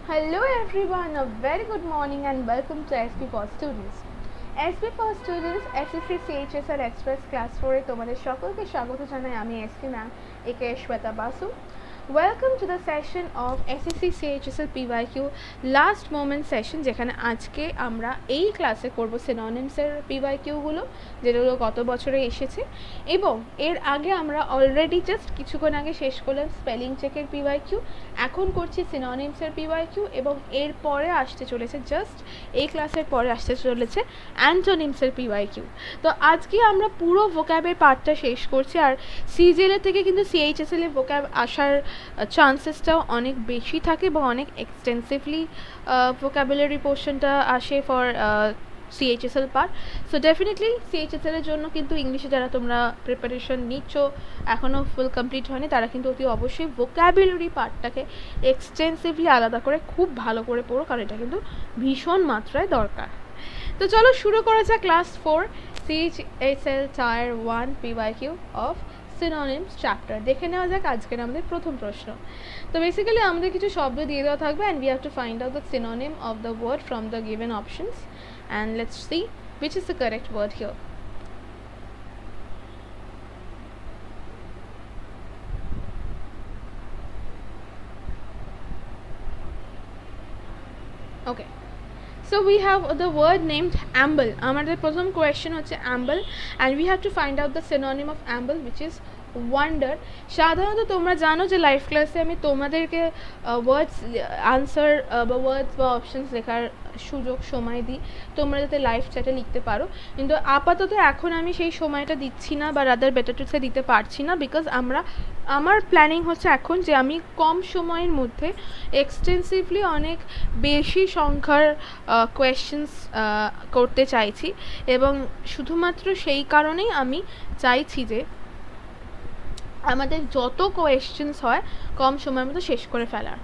Hello everyone, a very good morning and welcome to SP for Students. SP for Students Ssc Chsl Express Class 4 এ তোমাদের সকলকে স্বাগত জানাই আমি SC ma'am একে Shweta Basu. Welcome to the session of Ssc Chsl Pyq last moment session যেখানে আজকে আমরা এই ক্লাসে করব synonyms এর PYQ গুলো যেগুলো গত বছরে এসেছে এবং এর আগে আমরা অলরেডি জাস্ট কিছুক্ষণ আগে শেষ করলাম স্পেলিং চেকের PYQ, এখন করছি synonyms এর PYQ এবং এর পরে আসতে চলেছে জাস্ট এই ক্লাসের পরে আসতে চলেছে antonyms এর PYQ। তো আজকে আমরা পুরো ভোক্যাবের পার্টটা শেষ করছি আর CGL এর থেকে কিন্তু CHSL এর ভোক্যাব আসার চান্সেসটাও অনেক বেশি থাকে এবং অনেক এক্সটেন্সিভলি ভোক্যাবুলারি পোর্শনটা আসে for CHSL part. So definitely CHSL এর জন্য কিন্তু ইংলিশে যারা তোমরা প্রিপারেশন নিচ্ছ এখনও ফুল কমপ্লিট হয়নি তারা কিন্তু অতি অবশ্যই ভোক্যাবুলারি পার্টটাকে এক্সটেন্সিভলি আলাদা করে খুব ভালো করে পড়ো, কারণ এটা কিন্তু ভীষণ মাত্রায় দরকার। তো চলো শুরু করা যাক class 4 CHSL Tier 1 PYQ of synonyms chapter। দেখে নেওয়া যাক আজকের আমাদের প্রথম প্রশ্ন। তো বেসিক্যালি আমাদের কিছু শব্দ দিয়ে দেওয়া থাকবে and we have to find out the synonym of the word from the given options and let's see which is the correct word here. Okay, so we have the word named amble. আমাদের প্রথম question হচ্ছে amble and we have to find out the synonym of amble which is wonder. সাধারণত তোমরা জানো যে live ক্লাসে আমি তোমাদেরকে ওয়ার্ডস আনসার বা ওয়ার্ডস বা অপশনস লেখার সুযোগ সময় দিই তোমরা যাতে লাইভ চ্যাটে লিখতে পারো, কিন্তু আপাতত এখন আমি সেই সময়টা দিচ্ছি না বা রাদার বেটার টু সে দিতে পারছি না বিকজ আমার প্ল্যানিং হচ্ছে এখন যে আমি কম সময়ের মধ্যে এক্সটেন্সিভলি অনেক বেশি সংখ্যার কোয়েশ্চেন্স করতে চাইছি এবং শুধুমাত্র সেই কারণেই আমি চাইছি যে আমাদের যত কোয়েশ্চেন্স হয় কম সময়ের মধ্যে শেষ করে ফেলার,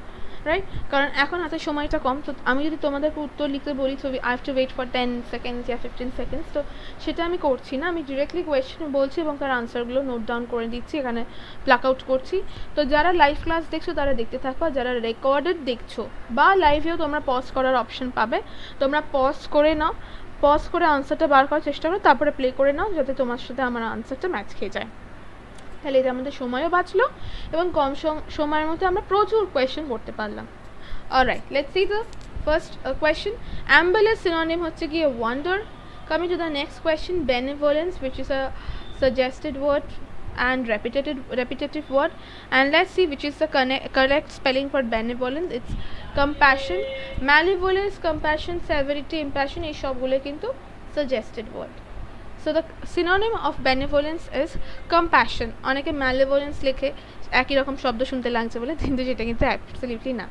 রাইট? কারণ এখন হাতে সময়টা কম, তো আমি যদি তোমাদেরকে উত্তর লিখতে বলি তো I have to wait for 10 seconds ইয়া 15 সেকেন্ডস, তো সেটা আমি করছি না। আমি ডিরেক্টলি কোয়েশ্চেন বলছি এবং তার আনসারগুলো নোট ডাউন করে দিচ্ছি, এখানে প্লাক আউট করছি। তো যারা লাইভ ক্লাস দেখছো তারা দেখতে থাকো, যারা রেকর্ডেড দেখছো বা লাইভেও তোমরা পজ করার অপশন পাবে, তোমরা পজ করে নাও, পজ করে আনসারটা বার করার চেষ্টা করো, তারপরে প্লে করে নাও যাতে তোমার সাথে আমার আনসারটা ম্যাচ খেয়ে যায়। তাহলে এটা আমাদের সময়ও বাঁচলো এবং কম সময়ের মধ্যে আমরা প্রচুর কোয়েশ্চেন করতে পারলাম। Alright, let's see the first question. amble এর synonym হচ্ছে কি wonder. Coming to the next question, benevolence which is a suggested word and repetitive word, and let's see which is the correct spelling for benevolence. It's compassion, malevolence, compassion, severity, impassion, এই সবগুলো কিন্তু suggested word. So the synonym of benevolence is compassion. অনেকে malevolence লেখে একই রকম শব্দ শুনতে লাগছে বলে, কিন্তু সেটা কিন্তু absolutely না।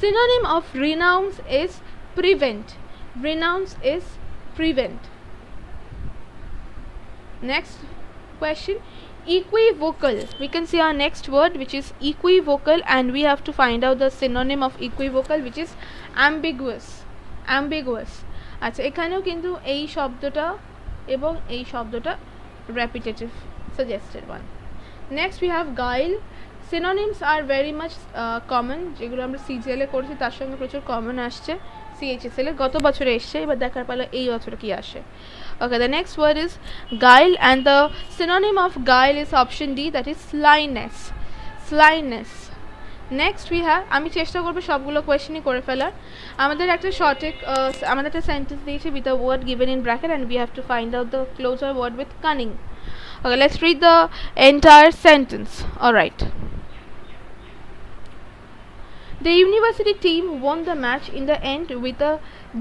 Synonym of renounce is prevent. Renounce is prevent. Next question, equivocal. We can see our next word which is equivocal and we have to find out the synonym of equivocal which is ambiguous. Ambiguous. আচ্ছা, এখানেও কিন্তু এই শব্দটা এবং এই শব্দটা repetitive suggested one. Next we have guile. Synonyms are very much common, যেগুলো আমরা CGL এ করেছি তার সঙ্গে প্রচুর কমন আসছে CHSL এ, গত বছরে এসছে, এবার দেখার পালা এই বছরে কি আসে। Okay, the next word is guile and the synonym of guile is option D, that is slyness. Slyness. Next we have, আমি চেষ্টা করবো সবগুলো কোয়েশ্চেনই করে ফেলার। আমাদের একটা শর্টে আমাদের একটা সেন্টেন্স দিয়েছে with a word given in bracket and we have to find out the closer word with cunning. Okay, let's read the entire sentence. All right. The university team won the match in the end with a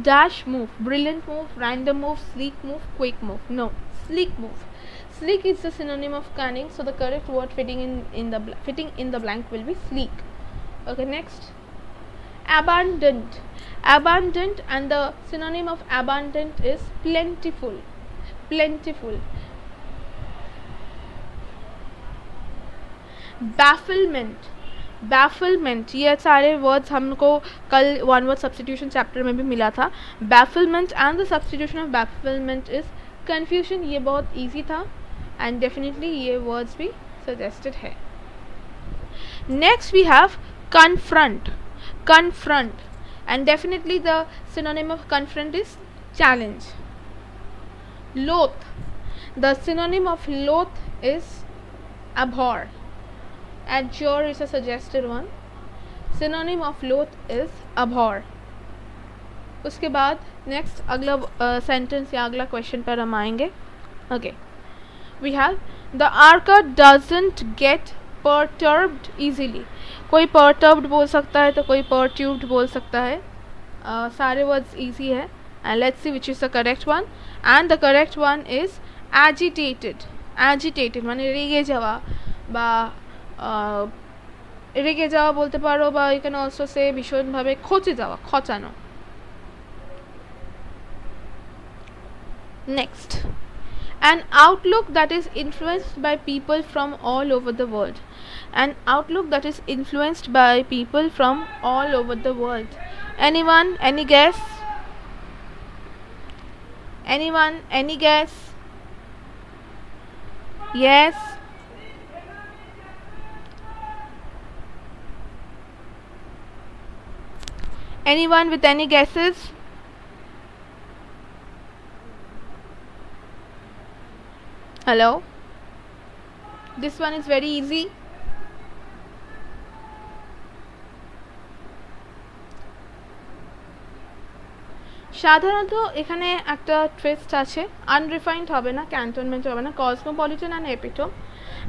dash move, brilliant move, random move, sleek move, quick move. No, sleek move. Sleek is the synonym of cunning, so the correct word fitting in the blank will be sleek. Okay, next, abundant. Abundant and the synonym of abundant is plentiful. Plentiful. Bafflement. Bafflement, ये सारे words हमको कल one word substitution chapter में भी मिला था। Bafflement and the substitution of bafflement is confusion. ये बहुत easy था and definitely ये words भी suggested है। Next we have confront. Confront. and definitely the synonym of confront is challenge. Loath, the synonym of loath is abhor. Adjure is a suggested one. Synonym of loath is abhor. उसके बाद next अगला sentence या अगला question पर हम आएंगे. Okay, we have the archer doesn't get perturbed easily. कोई perturbed बोल सकता है तो कोई perturbed बोल सकता है. सारे वर्ड्स easy है. And let's see which is the correct one. And the correct one is agitated. Agitated মানে রেগে যাওয়া বা রেগে যাওয়া বলতে পারো, বা you can also say ভীষণভাবে খচে যাওয়া, খচানো. Next, an outlook that is influenced by people from all over the world. An outlook that is influenced by people from all over the world. Anyone? Any guess? Anyone? Any guess? Yes? Anyone with any guesses? Hello? This one is very easy. সাধারণত এখানে একটা ট্রেস্ট আছে, unrefined হবে না, cantonment হবে না, Cosmopolitan and epitome.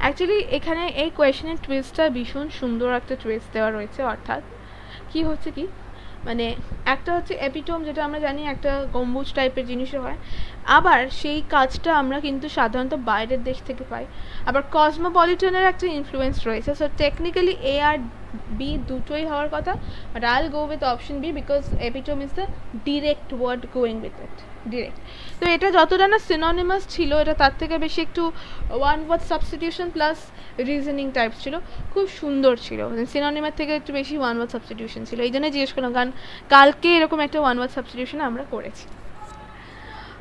Actually এখানে এই কোয়েশনের টুইস্টটা ভীষণ সুন্দর একটা টুইস্ট দেওয়া রয়েছে. অর্থাৎ কি হচ্ছে কি, মানে একটা হচ্ছে এপিটোম, যেটা আমরা জানি একটা গম্বুজ টাইপের জিনিসও হয়, আবার সেই কাজটা আমরা কিন্তু সাধারণত বাইরের দেশ থেকে পাই. আবার কসমোপলিটনের একটা ইনফ্লুয়েন্স রয়েছে. সো টেকনিক্যালি এ আর বি দুটোই হওয়ার কথা, but I will go with option B because epitome is the direct word going with it, direct. তো এটা যতটা না সিনোনিমাস ছিল, এটা তার থেকে বেশি একটু one word substitution plus reasoning types ছিল, খুব সুন্দর ছিল. সিনোনিমার থেকে একটু বেশি ওয়ান ওয়ার্ড সাবস্টিটিউশন ছিল, এই জন্য জিজ্ঞেস করলাম, কারণ কালকে এরকম একটা ওয়ান ওয়ার্ড সাবস্টিটিউশন আমরা করেছি.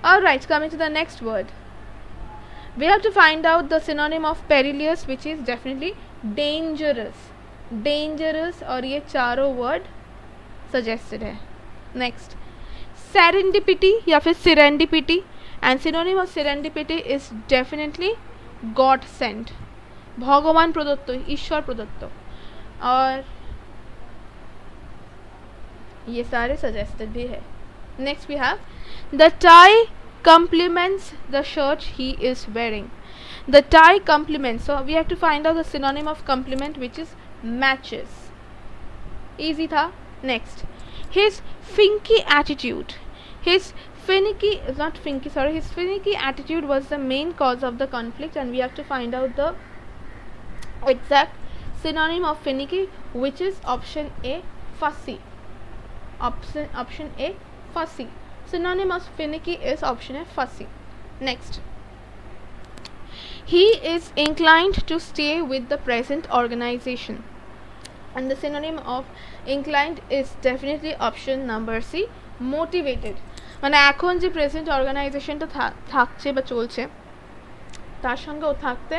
Alright, coming to the next word, we have to find out the synonym of perilous, which is definitely dangerous. Dangerous, और ये चारों word suggested है. Next, serendipity या फिर serendipity, and synonym of serendipity is definitely God sent, भगवान प्रदत्त, ईश्वर प्रदत्त, और ये सारे suggested भी है. Next we have the tie complements the shirt he is wearing. The tie complements, so we have to find out the synonym of complement, which is matches. Easy tha. Next, his finky attitude. His finicky attitude was the main cause of the conflict, and we have to find out the exact synonym of finicky, which is option A, fussy. Option A, fussy. Synonym of finicky is option A, fussy. Next, he is inclined to stay with the present organization, and the synonym of inclined is definitely option number C, motivated. মানে এখন যে present অর্গানাইজেশনটা থাকছে বা চলছে, তার সঙ্গে ও থাকতে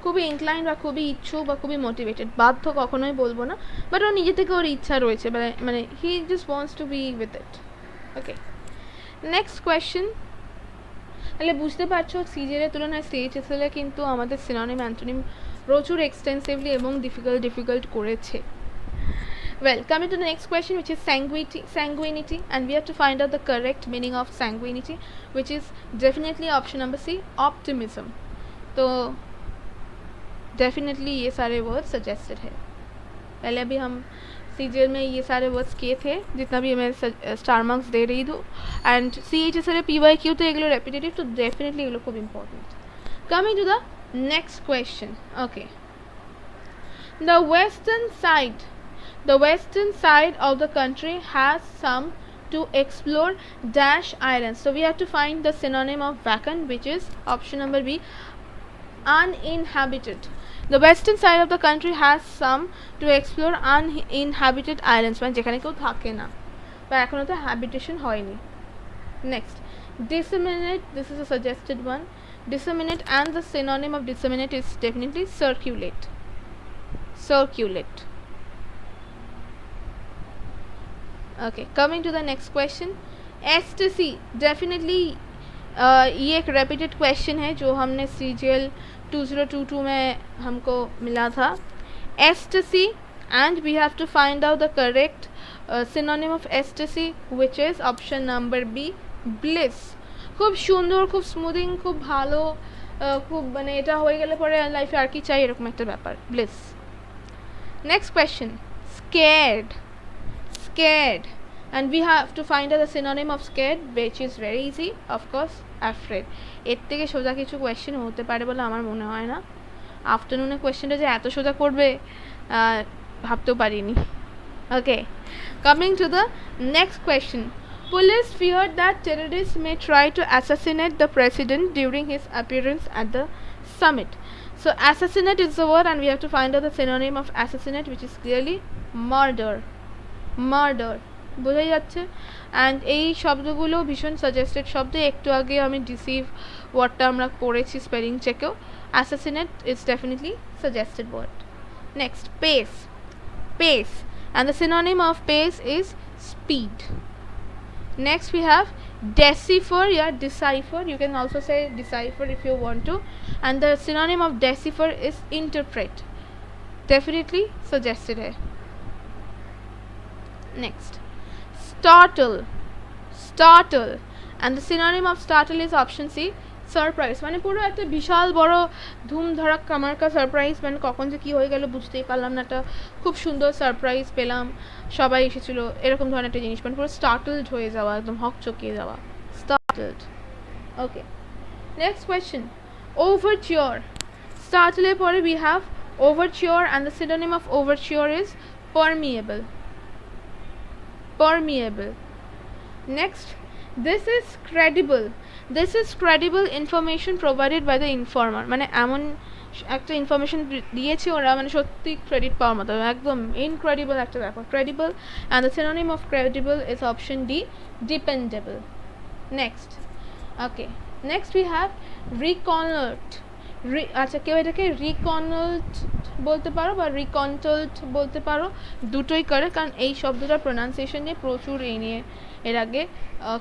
খুবই ইনক্লাইন্ড বা খুবই ইচ্ছুক বা খুবই মোটিভেটেড. বাধ্য কখনোই বলবো না, বাট ওর নিজে থেকে ওর ইচ্ছা রয়েছে, মানে he just wants to B with it. Okay, next question. তাহলে বুঝতে পারছো সিজিএর তুলনায় সিএইচএসএল কিন্তু আমাদের সিনোনিম অ্যান্টোনিম প্রচুর এক্সটেন্সিভলি এবং ডিফিকাল্ট করেছে. Well, coming to the next question, which is sanguinity, and we have to find out the correct meaning of sanguinity, which is definitely option number C, optimism. तो definitely ये सारे word suggested है. पहले अभी हम CGL में ये सारे वर्ड्स किए थे, जितना भी मैं स्टार मार्क्स दे रही हूँ, एंड सीएचएसएल पीवाईक्यू तो एगुलो रेपिटेटिव, तो डेफिनेटली एगुलो खूब important. Coming to the next question. Okay, the western side of the country has some to explore dash islands. So we have to find the synonym of vacant, which is option number B, uninhabited. The western side of the country has some to explore uninhabited islands, মানে যেখানে কেউ থাকে না বা এখনো তো habitation হয়নি. Next, disseminate, this is a suggested one. Disseminate, and the synonym of disseminate is definitely circulate. Okay, coming to the next question. Ssc definitely ये एक repeated question है जो हमने CGL 2022 में हमको मिला था. Ssc, and we have to find out the correct synonym of Ssc, which is option number B, bliss. খুব সুন্দর, খুব স্মুদিং, খুব ভালো, খুব মানে এটা হয়ে গেলে পরে লাইফে আর কি চাই এরকম একটা ব্যাপার, bliss. Next question. Scared. Scared, and we have to find out the synonym of scared, which is very easy, of course, afraid. এর থেকে সোজা কিছু কোয়েশ্চেন হতে পারে বলে আমার মনে হয় না. আফটারনুনে কোয়েশ্চেনটা যে এত সোজা করবে ভাবতেও পারিনি. Okay, coming to the next question. Police feared that terrorists may try to assassinate the president during his appearance at the summit. So assassinate is the word, and we have to find out the synonym of assassinate, which is clearly murder. Murder, বোঝাই যাচ্ছে. And এই শব্দগুলো ভীষণ suggested শব্দ. একটু আগে আমি deceive ওয়ার্ডটা আমরা পড়েছি স্পেলিং চেকেও. Assassinate is definitely suggested word. Next, pace. Pace, and the synonym of pace is speed. Next we have decipher, decipher. You can also say decipher if you want to. And the synonym of decipher is interpret. Definitely suggested hai. Next, startle. Startle, and the synonym of startle is option C, surprise. মানে পুরো একটা বিশাল বড় ধুম ধড়াক কামারকা surprise, মানে কখন যে কি হয়ে গেল বুঝতেই পারলাম না, একটা খুব সুন্দর সারপ্রাইজ পেলাম, সবাই এসেছিল, এরকম ধরনের একটা জিনিস, মানে পুরো স্টার্টলড হয়ে যাওয়া, একদম হকচকিয়ে যাওয়া, স্টার্টলড. ওকে, নেক্সট কোয়েশ্চেন. ওভারচিওর. স্টার্টলের পরে we have overture, and the synonym of overture is permeable. Permeable. Next, this is credible. This is credible information provided by the informer. মানে এমন একটা ইনফরমেশন দিয়েছে ওরা, মানে সত্যি ক্রেডিট পাওয়ার মতো, একদম ইনক্রেডিবল একটা ব্যাপার, credible. And the synonym of credible is option D, dependable. Next, okay, next we have reconnoitre. আচ্ছা, কেউ এটাকে রিকনার্ট বলতে পারো বা রিকন্টাল্ট বলতে পারো, দুটোই করে, কারণ এই শব্দটার প্রোনাউন্সিয়েশন নিয়ে প্রচুর এই নিয়ে এর আগে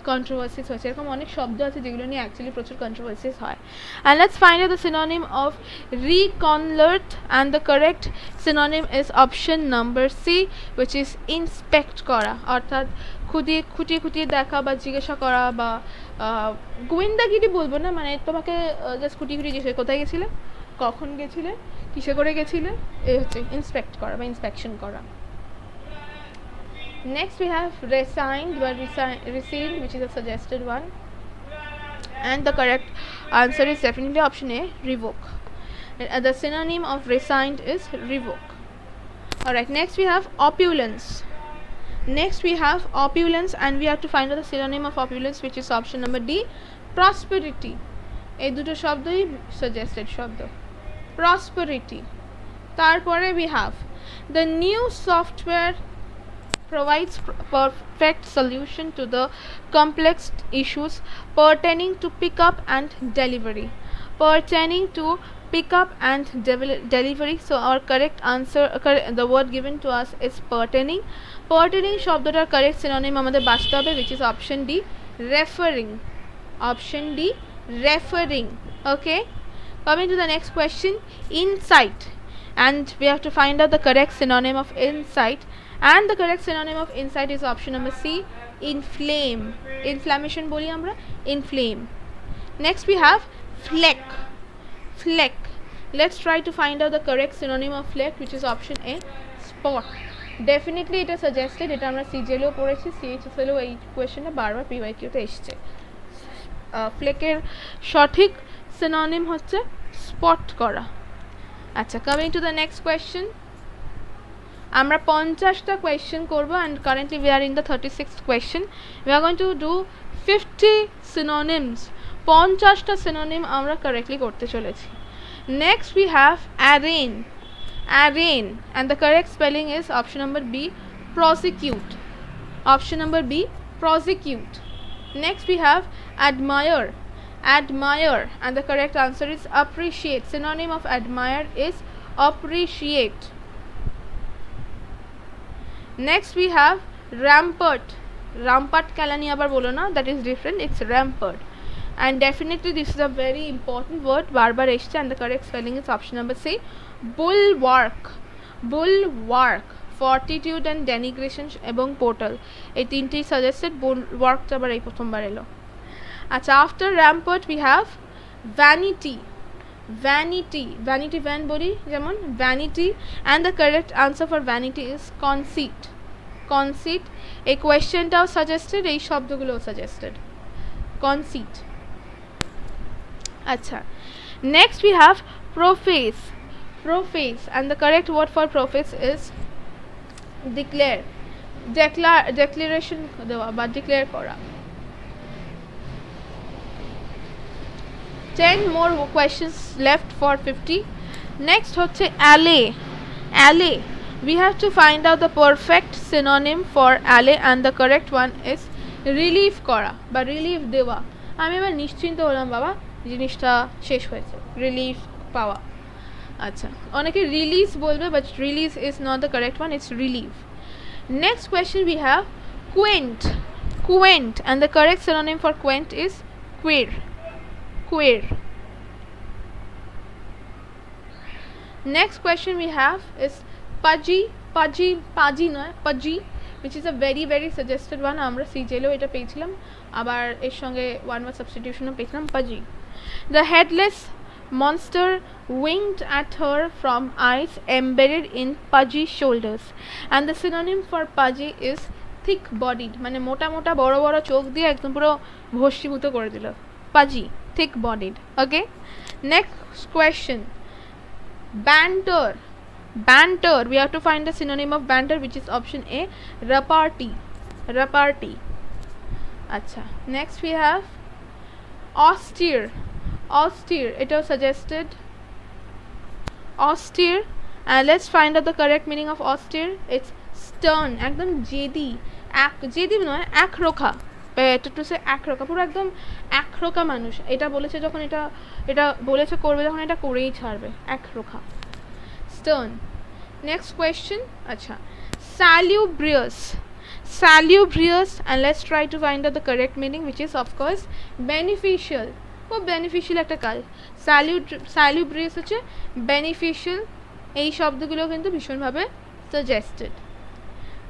কন্ট্রোভার্সিস হয়েছে. এরকম অনেক শব্দ আছে যেগুলো নিয়ে অ্যাকচুয়ালি প্রচুর কন্ট্রোভার্সিস হয়. And let's find out the synonym of reconnoitre, and the correct synonym is option number C, which is inspect করা, অর্থাৎ খুঁটিয়ে খুঁটিয়ে দেখা বা জিজ্ঞাসা করা, বা গোয়েন্দাগিরি বলবো না, মানে তোমাকে জাস্ট খুঁটিয়ে জিজ্ঞেস, কোথায় গেছিলে, কখন গেছিলে, কিসে করে গেছিলে, এই হচ্ছে ইন্সপেক্ট করা বা ইন্সপেকশন করা. Next we have resigned বা resigned, which is a suggested one, and the correct answer is definitely option A, revoke. The synonym of resigned is revoke. Alright, next we have opulence. Next we have opulence, and we have to find out the synonym of opulence, which is option number D, prosperity. এই দুটো শব্দই suggested শব্দ, prosperity. তারপরে we have the new software provides perfect solution to the complex issues pertaining to pickup and delivery. Pertaining to pickup and delivery. So our correct answer, the word given to us is pertaining. Pertaining শব্দটার correct synonym আমাদের বাছতে হবে, which is option D, referring. Option D, referring. Okay, coming to the next question, insight, and we have to find out the correct synonym of insight, and the correct synonym of insight is option number C, inflame. Inflammation boli amra, inflame. Next we have fleck. Fleck, let's try to find out the correct synonym of fleck, which is option A, spot. Definitely এটা suggested, এটা আমরা CGL-এও পড়েছি, CHSL-এও এই কোয়েশ্চেনটা বারবার PYQ-তে এসছে. ফ্লেকের সঠিক synonym হচ্ছে স্পট করা. আচ্ছা, coming to the next question. আমরা 50টা কোয়েশ্চেন করব, and currently we are in the 36th question. We are going to do 50 synonyms. 50টা সিনোনিম আমরা কারেক্টলি করতে চলেছি. Next we have arraign. Arraign, and the correct spelling is option number B, prosecute. Option number B, prosecute. Next we have admire. Admire, and the correct answer is appreciate. Synonym of admire is appreciate. Next we have rampart, rampart kalani abar bolo na, that is different, it's rampart. And definitely this is a very important word, barbar esche, and the correct spelling is option number C, bulwark. Bulwark, fortitude and denigration ebong portal, এই তিনটেই suggested, bulwark টা আবার এই প্রথমবার এলো। আচ্ছা, after rampart we have vanity. Vanity, vanity van body যেমন vanity, and the correct answer for vanity is conceit. Conceit, এই কোয়েশ্চেনটাও সাজেস্টেড, এই শব্দগুলোও সাজেস্টেড, conceit. আচ্ছা, next we have profess. Profess, and the correct word for profess is declare. Declaration দেওয়া বা declare করা। 10 more questions left for 50. Next হচ্ছে allay. Allay, we have to find out the perfect synonym for allay, and the correct one is relief করা বা relief দেওয়া। আমি এবার নিশ্চিন্ত হলাম বাবা, জিনিসটা শেষ হয়েছে, relief পাওয়া। আচ্ছা, অনেকে release বলবে, but release is not the correct one, it's relief. Next question we have quaint. Quaint, and the correct synonym for quaint is queer. Queer. Next question we have is pudgy. Pudgy নয়, pudgy, which is a very very suggested one. আমরা সিজেলেও এটা পেয়েছিলাম, আবার এর সঙ্গে one word সাবস্টিটিউশনও পেয়েছিলাম, pudgy. The headless monster winked at her from eyes embedded in pudgy shoulders, and the synonym for pudgy is thick bodied, মানে মোটা মোটা বড় বড় চোখ দিয়ে একদম পুরো ভস্মীভূত করে দিল, pudgy, thick bodied. Okay, next question, banter. Banter, we have to find the synonym of banter, which is option A, repartee. Repartee. Acha, next we have austere. Austere, it was suggested austere, and let's find out the correct meaning of austere. It's stern, একদম জেদি, জেদি নয়, একরোখা, to say একরোখা, পুরো একদম একরোখা মানুষ, এটা বলেছে যখন এটা বলেছে করবে, যখন এটা করেই ছাড়বে, একরোখা, stern. Next question, acha, salubrious. Salubrious, and let's try to find out the correct meaning, which is of course beneficial. খুব বেনিফিশিয়াল একটা কাজ, salubrious হচ্ছে beneficial, এই শব্দগুলো কিন্তু ভীষণভাবে suggested.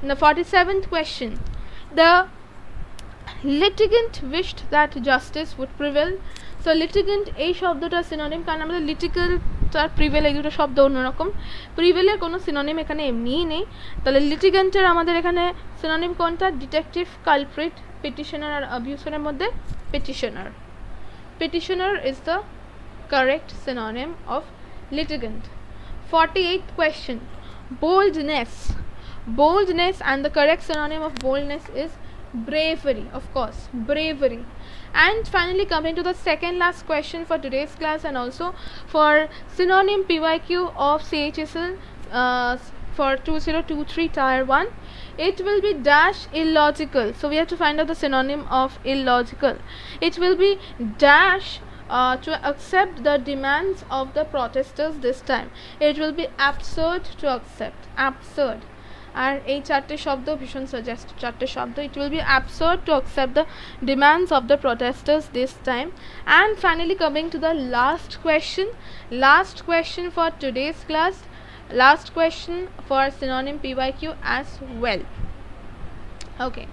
The 47th question, the litigant wished that justice would prevail. So litigant এই শব্দটা সিনোনিম, কারণ আমাদের litigant আর প্রিভেল এই দুটো শব্দ অন্যরকম, প্রিভেলের কোনো সিনোনিম এখানে এমনিই নেই, তাহলে লিটিগেন্টের আমাদের এখানে সিনোনিম কোনটা, ডিটেকটিভ, কালপ্রিট, পিটিশনার আর অ্যাবিউসারের মধ্যে petitioner. Petitioner is the correct synonym of litigant. 48th question, boldness. Boldness, and the correct synonym of boldness is bravery, of course, bravery. And finally coming to the second last question for today's class, and also for synonym PYQ of Ssc Chsl for 2023 tier 1, it will be dash illogical. So we have to find out the synonym of illogical. It will be dash to accept the demands of the protesters this time. It will be absurd to accept, absurd. আর এই চারটে শব্দ ভীষণ suggest, চারটে শব্দ, it will be absurd to accept the demands of the protesters this time. And finally coming to the last question for today's class, last question for synonym PYQ as well. Okay,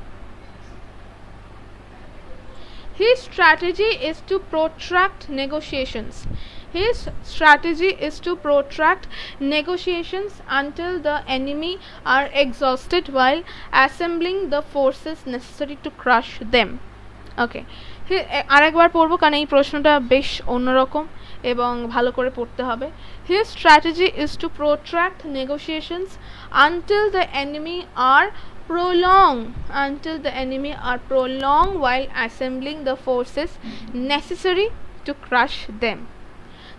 his strategy is to protract negotiations. His strategy is to protract negotiations until the enemy are exhausted while assembling the forces necessary to crush them. Okay, আরেকবার পড়বো কারণ এই প্রশ্নটা বেশ অন্যরকম এবং ভালো করে পড়তে হবে। His strategy is to protract negotiations until the enemy are prolonged while assembling the forces necessary to crush them.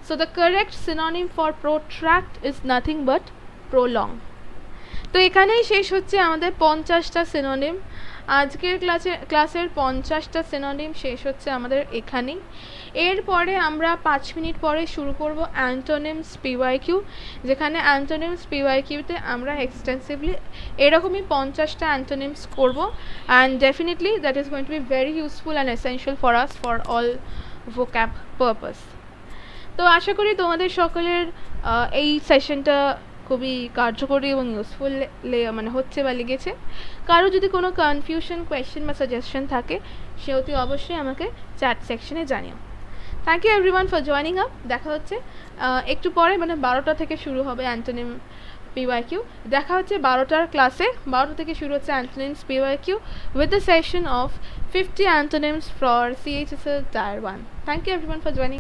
So the correct synonym for protract is nothing but prolong. তো এখানেই শেষ হচ্ছে আমাদের 50টা সিনোনিম। আজকের ক্লাসের 50টা সিনোনিম শেষ হচ্ছে আমাদের এখানেই। এরপরে আমরা 5 মিনিট পরে শুরু করব অ্যান্টোনিমস পিওয়াইকিউ, যেখানে অ্যান্টোনিমস পিওয়াইকিউতে আমরা এক্সটেন্সিভলি এরকমই 50টা অ্যান্টোনিমস করব, and definitely that is going to be very useful and essential for us for all vocab purpose. তো আশা করি তোমাদের সকলের এই সেশনটা খুবই কার্যকরী এবং ইউজফুল মানে হচ্ছে বা লেগেছে। কারো যদি কোনো কনফিউশন, কোয়েশ্চেন বা সাজেশন থাকে সে অতি অবশ্যই আমাকে চ্যাট সেকশনে জানিও। Thank you everyone for joining up. দেখা হচ্ছে একটু পরে, মানে 12টা থেকে শুরু হবে অ্যান্টোনিম পিওয়াইকিউ। দেখা হচ্ছে 12টার ক্লাসে। 12টা থেকে শুরু হচ্ছে antonyms PYQ with the session of 50 antonyms for CHSL Tier 1. Thank you everyone for joining.